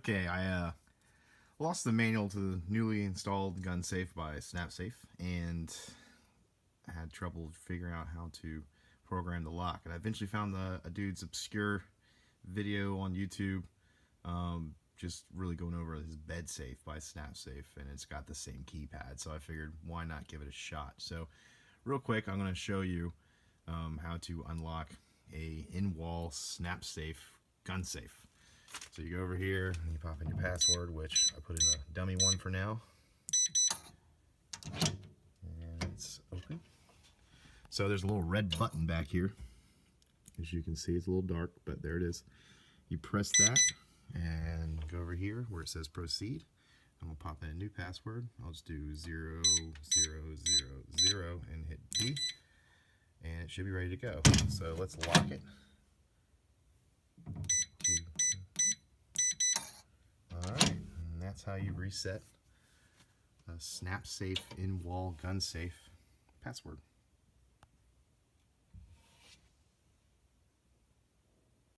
Okay, I lost the manual to the newly installed gun safe by Snapsafe, and I had trouble figuring out how to program the lock. And I eventually found a dude's obscure video on YouTube, just really going over his bed safe by Snapsafe, and it's got the same keypad. So I figured, why not give it a shot? So, real quick, I'm going to show you how to unlock a in-wall Snapsafe gun safe. So you go over here and you pop in your password, which I put in a dummy one for now. And it's open. So there's a little red button back here. As you can see, it's a little dark, but there it is. You press that and go over here where it says proceed. I'm gonna pop in a new password. I'll just do 0000 and hit B, and it should be ready to go. So let's lock it. Alright, and that's how you reset a Snapsafe in-wall gun safe password.